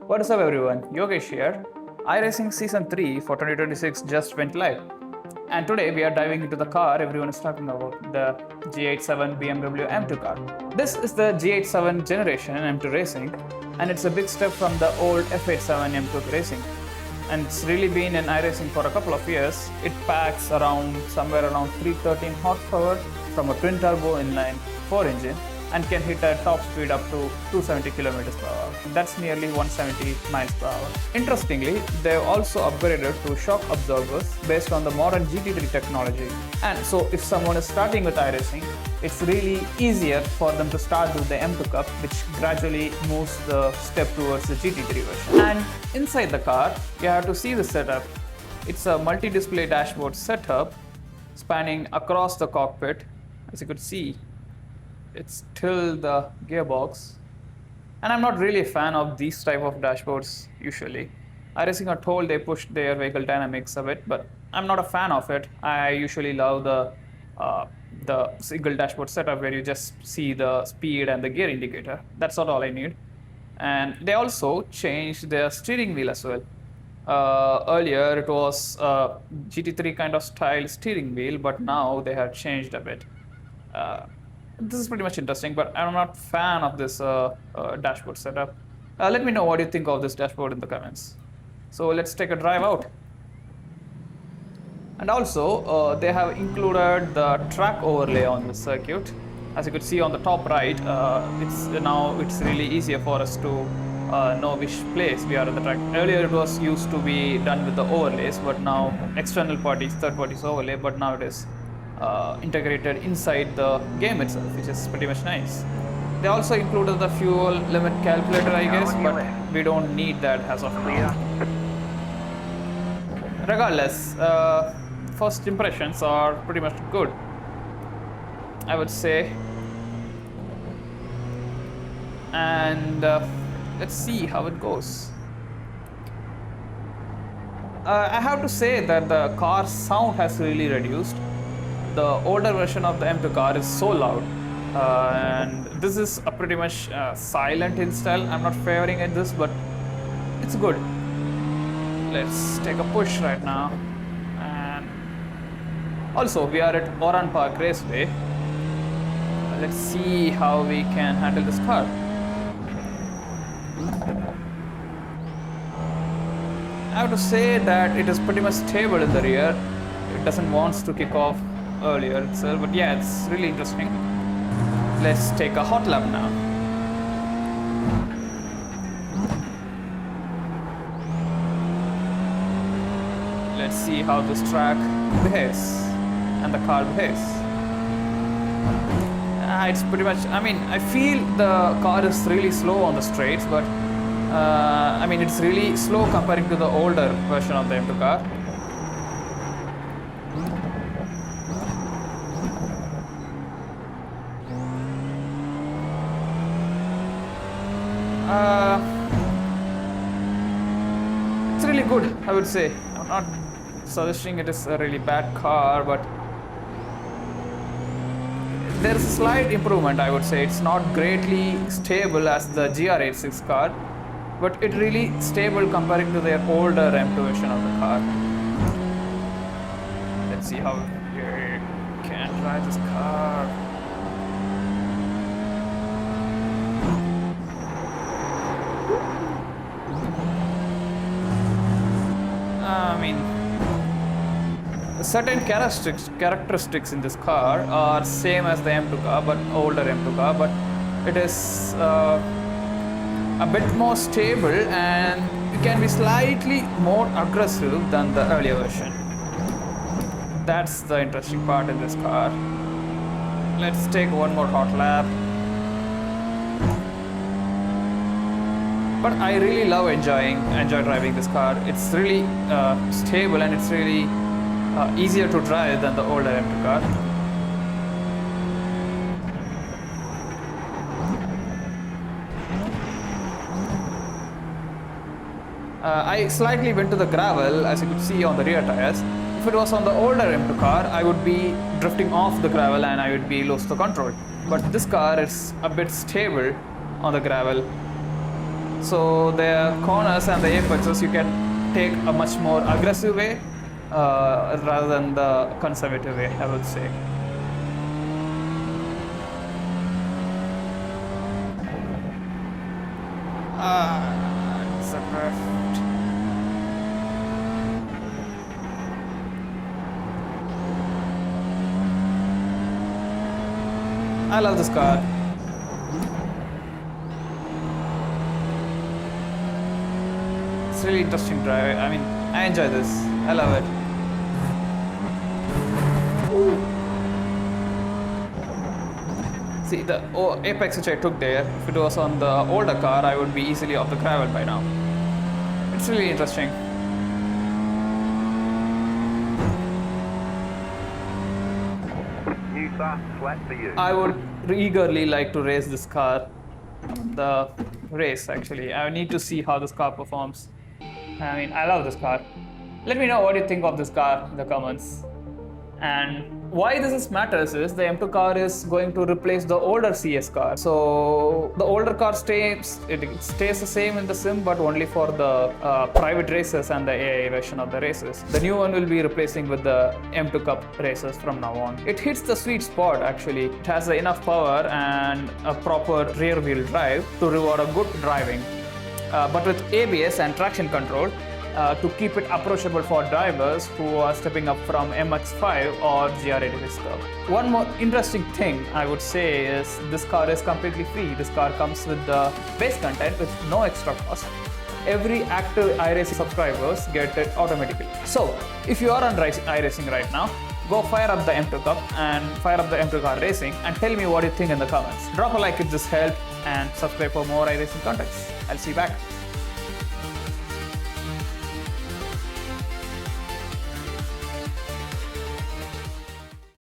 What is up everyone, Yogesh here. iRacing Season 3 for 2026 just went live. And today we are diving into the car everyone is talking about, the G87 BMW M2 car. This is the G87 generation M2 Racing, and it's a big step from the old F87 M2 Racing. And it's really been in iRacing for a couple of years. It packs somewhere around 313 horsepower from a twin turbo inline 4 engine and can hit a top speed up to 270 kilometers per hour. That's nearly 170 miles per hour. Interestingly, they've also upgraded to shock absorbers based on the modern GT3 technology. And so if someone is starting with iRacing, it's really easier for them to start with the M2 Cup, which gradually moves the step towards the GT3 version. And inside the car, you have to see the setup. It's a multi-display dashboard setup spanning across the cockpit. As you could see, it's till the gearbox, and I'm not really a fan of these type of dashboards usually. iRacing are told they push their vehicle dynamics a bit, but I'm not a fan of it. I usually love the single dashboard setup where you just see the speed and the gear indicator. That's not all I need. And they also changed their steering wheel as well. Earlier it was GT3 kind of style steering wheel, but now they have changed a bit. This is pretty much interesting, but I'm not a fan of this dashboard setup. Let me know what you think of this dashboard in the comments. So let's take a drive out. And also, they have included the track overlay on the circuit. As you could see on the top right, it's really easier for us to know which place we are on the track. Earlier it was used to be done with the overlays, but now external parties, third parties overlay, but now it is integrated inside the game itself, which is pretty much nice. They also included the fuel limit calculator, I guess, but we don't need that as of now. Regardless, first impressions are pretty much good, I would say. And let's see how it goes. I have to say that the car's sound has really reduced. The older version of the M2 car is so loud, and this is a pretty much silent install. I'm not favoring it this, but it's good. Let's take a push right now. And also we are at Oran Park Raceway. Let's see how we can handle this car. I have to say that it is pretty much stable in the rear. It doesn't want to kick off earlier itself, but yeah, it's really interesting. Let's take a hot lap now. Let's see how this track behaves and the car behaves. It's pretty much, I feel the car is really slow on the straights, but it's really slow comparing to the older version of the M2 car. It's really good, I would say. I'm not suggesting it is a really bad car, but there's a slight improvement, I would say. It's not greatly stable as the GR86 car, but it's really stable comparing to their older M2 version of the car. Let's see how you can drive this car. Certain characteristics in this car are same as the M2 car, but older M2 car, but it is a bit more stable, and it can be slightly more aggressive than the earlier version. That's the interesting part in this car. Let's take one more hot lap. But I really love enjoy driving this car. It's really stable, and it's really easier to drive than the older M2 car. I slightly went to the gravel, as you could see on the rear tires. If it was on the older M2 car, I would be drifting off the gravel and I would be lose the control. But this car is a bit stable on the gravel. So the corners and the apexes you can take a much more aggressive way rather than the conservative way, I would say. It's a perfect. I love this car. It's really interesting drive. I mean, I enjoy this. I love it. See, the apex which I took there, if it was on the older car, I would be easily off the gravel by now. It's really interesting. New fast flat for you. I would eagerly like to race this car. The race, actually. I need to see how this car performs. I mean, I love this car. Let me know what you think of this car in the comments. And why this matters is the M2 car is going to replace the older CS car. So the older car stays the same in the sim, but only for the private races and the AI version of the races. The new one will be replacing with the M2 Cup races from now on. It hits the sweet spot actually. It has enough power and a proper rear wheel drive to reward a good driving. But with ABS and traction control, to keep it approachable for drivers who are stepping up from MX-5 or GR86 curve. One more interesting thing I would say is this car is completely free. This car comes with the base content with no extra cost. Every active iRacing subscribers get it automatically. So if you are on iRacing right now, go fire up the M2 Cup and fire up the M2 car racing and tell me what you think in the comments. Drop a like if this helped and subscribe for more iRacing contents. I'll see you back.